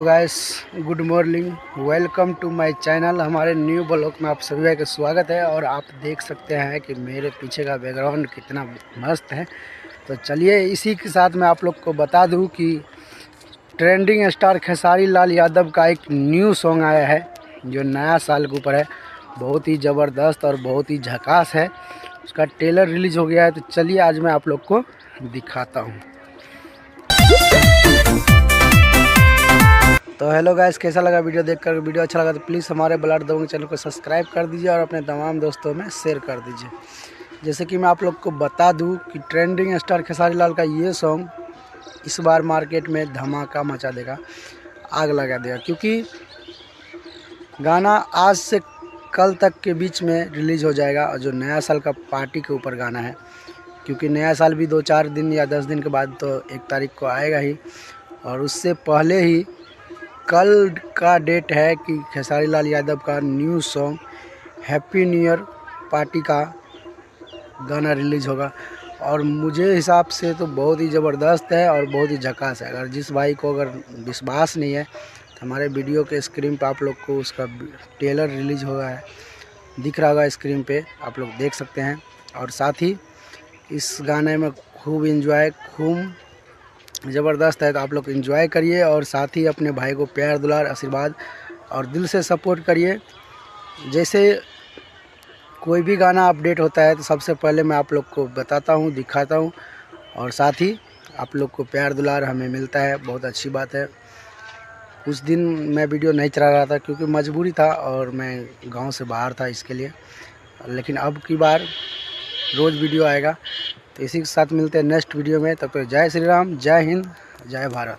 Guys, good morning, welcome to my channel. हमारे new blog में आप सभी का स्वागत है। और आप देख सकते हैं कि मेरे पीछे का बैकग्राउंड कितना मस्त है। तो चलिए इसी के साथ मैं आप लोग को बता दूं कि ट्रेंडिंग स्टार खेसारी लाल यादव का एक न्यू सॉन्ग आया है जो नया साल के ऊपर है। बहुत ही ज़बरदस्त और बहुत ही झकास है। उसका ट्रेलर रिलीज़ हो गया है। तो चलिए आज मैं आप लोग को दिखाता हूँ। तो हेलो गाइस, कैसा लगा वीडियो देखकर? वीडियो अच्छा लगा तो प्लीज़ हमारे ब्लड दबंग चैनल को सब्सक्राइब कर दीजिए और अपने तमाम दोस्तों में शेयर कर दीजिए। जैसे कि मैं आप लोग को बता दूं कि ट्रेंडिंग स्टार खेसारी लाल का ये सॉन्ग इस बार मार्केट में धमाका मचा देगा, आग लगा देगा। क्योंकि गाना आज से कल तक के बीच में रिलीज़ हो जाएगा और जो नया साल का पार्टी के ऊपर गाना है। क्योंकि नया साल भी 2-4 दिन या 10 दिन के बाद तो 1 तारीख को आएगा ही। और उससे पहले ही कल का डेट है कि खेसारी लाल यादव का new song happy new year party का गाना रिलीज़ होगा। और मुझे हिसाब से तो बहुत ही ज़बरदस्त है और बहुत ही झकास है। अगर जिस भाई को अगर विश्वास नहीं है तो हमारे वीडियो के स्क्रीन पे आप लोग को उसका ट्रेलर रिलीज़ हुआ है, दिख रहा होगा स्क्रीन पे, आप लोग देख सकते हैं। और साथ ही इस गाने में खूब इंजॉय, खूब ज़बरदस्त है। तो आप लोग एंजॉय करिए और साथ ही अपने भाई को प्यार दुलार आशीर्वाद और दिल से सपोर्ट करिए। जैसे कोई भी गाना अपडेट होता है तो सबसे पहले मैं आप लोग को बताता हूँ, दिखाता हूँ। और साथ ही आप लोग को प्यार दुलार हमें मिलता है, बहुत अच्छी बात है। कुछ दिन मैं वीडियो नहीं चला रहा था क्योंकि मजबूरी था और मैं गांव से बाहर था इसके लिए। लेकिन अब की बार रोज़ वीडियो आएगा। तो इसी के साथ मिलते हैं नेक्स्ट वीडियो में। तब तक जय श्री राम, जय हिंद, जय भारत।